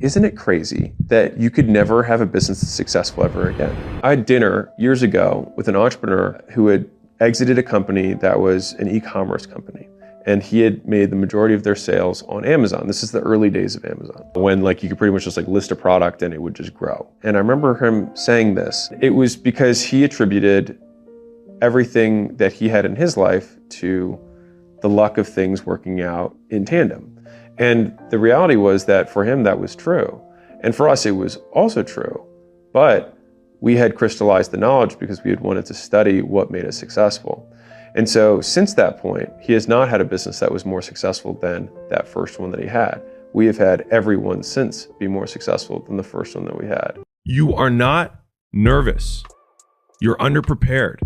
Isn't it crazy that you could never have a business that's successful ever again? I had dinner years ago with an entrepreneur who had exited a company that was an e-commerce company. And he had made the majority of their sales on Amazon. This is the early days of Amazon, when you could pretty much just list a product and it would just grow. And I remember him saying this. It was because he attributed everything that he had in his life to the luck of things working out in tandem. And the reality was that for him, that was true. And for us, it was also true. But we had crystallized the knowledge because we had wanted to study what made us successful. And so since that point, he has not had a business that was more successful than that first one that he had. We have had everyone since be more successful than the first one that we had. You are not nervous. You're underprepared.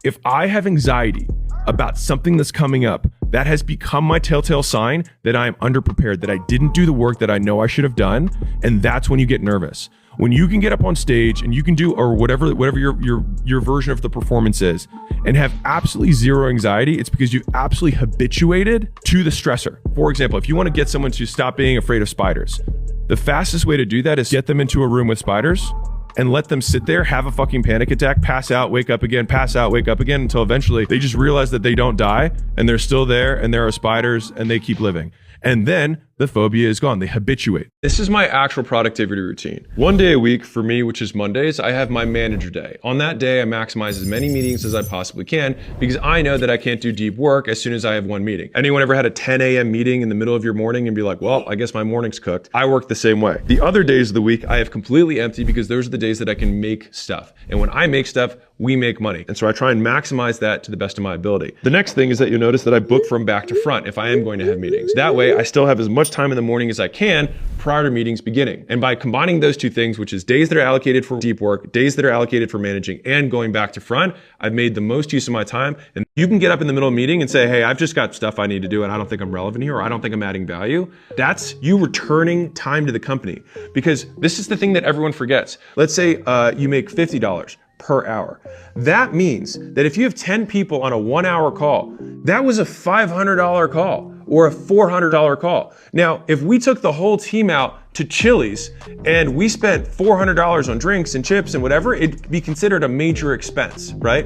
If I have anxiety about something that's coming up, that has become my telltale sign that I am underprepared, that I didn't do the work that I know I should have done. And that's when you get nervous. When you can get up on stage and you can do, or whatever your version of the performance is, and have absolutely zero anxiety, it's because you've absolutely habituated to the stressor. For example, if you want to get someone to stop being afraid of spiders, the fastest way to do that is get them into a room with spiders and let them sit there, have a fucking panic attack, pass out, wake up again, pass out, wake up again, until eventually they just realize that they don't die and they're still there and there are spiders and they keep living. And then the phobia is gone. They habituate. This is my actual productivity routine. One day a week for me, which is Mondays, I have my manager day. On that day, I maximize as many meetings as I possibly can because I know that I can't do deep work as soon as I have one meeting. Anyone ever had a 10 a.m. meeting in the middle of your morning and be like, well, I guess my morning's cooked? I work the same way. The other days of the week, I have completely empty because those are the days that I can make stuff. And when I make stuff, we make money. And so I try and maximize that to the best of my ability. The next thing is that you'll notice that I book from back to front if I am going to have meetings. That way, I still have as much time in the morning as I can prior to meetings beginning. And by combining those two things, which is days that are allocated for deep work, days that are allocated for managing, and going back to front, I've made the most use of my time. And you can get up in the middle of a meeting and say, hey, I've just got stuff I need to do and I don't think I'm relevant here, or I don't think I'm adding value. That's you returning time to the company. Because this is the thing that everyone forgets. Let's say you make $50 per hour. That means that if you have 10 people on a 1 hour call, that was a $500 call or a $400 call. Now, if we took the whole team out to Chili's and we spent $400 on drinks and chips and whatever, it'd be considered a major expense, right?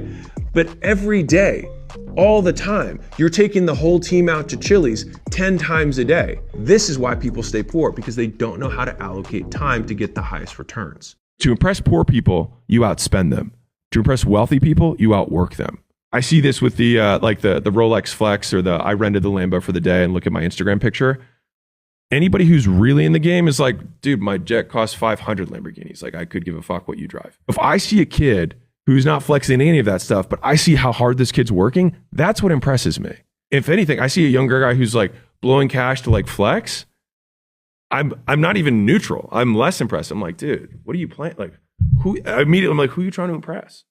But every day, all the time, you're taking the whole team out to Chili's 10 times a day. This is why people stay poor, because they don't know how to allocate time to get the highest returns. To impress poor people, you outspend them. To impress wealthy people, you outwork them. I see this with the the Rolex Flex or the I rented the Lambo for the day and look at my Instagram picture. Anybody who's really in the game is like, dude, my jet costs 500 Lamborghinis. Like, I could give a fuck what you drive. If I see a kid who's not flexing any of that stuff, but I see how hard this kid's working, that's what impresses me. If anything, I see a younger guy who's like blowing cash to like flex. I'm not even neutral. I'm less impressed. I'm like, dude, what are you playing? Like, who? Immediately, I'm like, who are you trying to impress?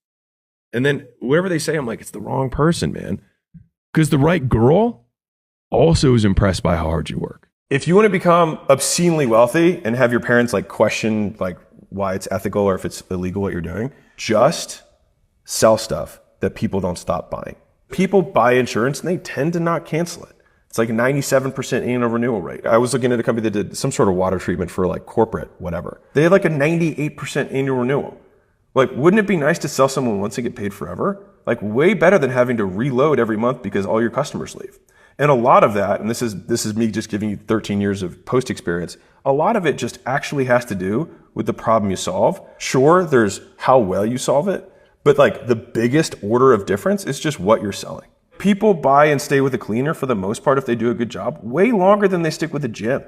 And then whatever they say, I'm like, it's the wrong person, man. Because the right girl also is impressed by how hard you work. If you want to become obscenely wealthy and have your parents like question like why it's ethical or if it's illegal what you're doing, just sell stuff that people don't stop buying. People buy insurance and they tend to not cancel it. It's like a 97% annual renewal rate. I was looking at a company that did some sort of water treatment for like corporate, whatever. They had like a 98% annual renewal. Like, wouldn't it be nice to sell someone once they get paid forever? Like, way better than having to reload every month because all your customers leave. And a lot of that, and this is me just giving you 13 years of post experience, a lot of it just actually has to do with the problem you solve. Sure, there's how well you solve it, but like the biggest order of difference is just what you're selling. People buy and stay with a cleaner for the most part if they do a good job way longer than they stick with a gym.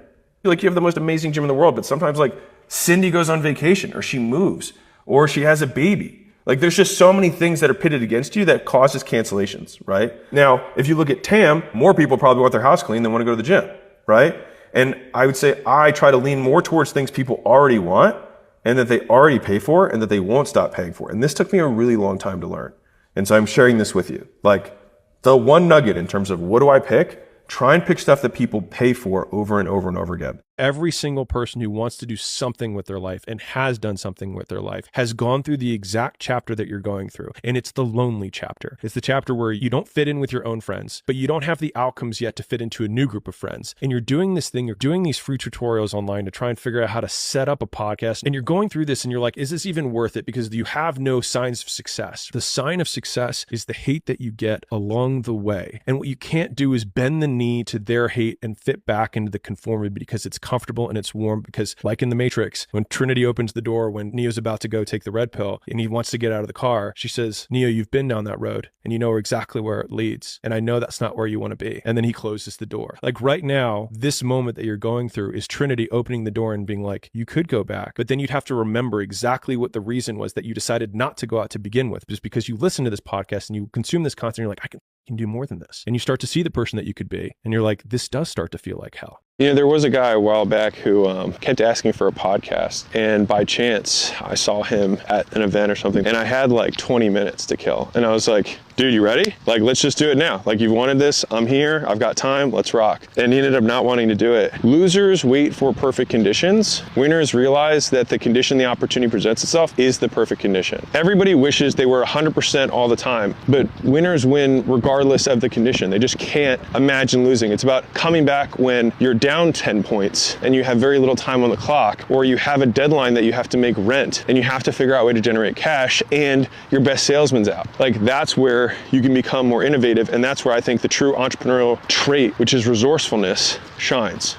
Like, you have the most amazing gym in the world, but sometimes like Cindy goes on vacation or she moves or she has a baby. Like, there's just so many things that are pitted against you that causes cancellations, right? Now, if you look at TAM, more people probably want their house clean than want to go to the gym, right? And I would say I try to lean more towards things people already want and that they already pay for and that they won't stop paying for. And this took me a really long time to learn. And so I'm sharing this with you. Like, the one nugget in terms of what do I pick? Try and pick stuff that people pay for over and over and over again. every single person who wants to do something with their life and has done something with their life has gone through the exact chapter that you're going through. And it's the lonely chapter. It's the chapter where you don't fit in with your own friends, but you don't have the outcomes yet to fit into a new group of friends. And you're doing this thing, you're doing these free tutorials online to try and figure out how to set up a podcast. And you're going through this and you're like, is this even worth it? Because you have no signs of success. The sign of success is the hate that you get along the way. And what you can't do is bend the knee to their hate and fit back into the conformity because it's comfortable and it's warm. Because like in the Matrix, when Trinity opens the door, when Neo's about to go take the red pill and he wants to get out of the car, she says, Neo, you've been down that road and you know exactly where it leads. And I know that's not where you want to be. And then he closes the door. Like right now, this moment that you're going through is Trinity opening the door and being like, you could go back, but then you'd have to remember exactly what the reason was that you decided not to go out to begin with, just because you listen to this podcast and you consume this content. You're like, I can do more than this. And you start to see the person that you could be. And you're like, this does start to feel like hell. You know, there was a guy a while back who kept asking for a podcast, and by chance, I saw him at an event or something, and I had like 20 minutes to kill. And I was like, dude, you ready? Like, let's just do it now. Like, you've wanted this, I'm here, I've got time, let's rock. And he ended up not wanting to do it. Losers wait for perfect conditions. Winners realize that the condition the opportunity presents itself is the perfect condition. Everybody wishes they were 100% all the time, but winners win regardless of the condition. They just can't imagine losing. It's about coming back when you're down 10 points and you have very little time on the clock, or you have a deadline that you have to make rent and you have to figure out a way to generate cash and your best salesman's out. Like, that's where you can become more innovative, and that's where I think the true entrepreneurial trait, which is resourcefulness, shines.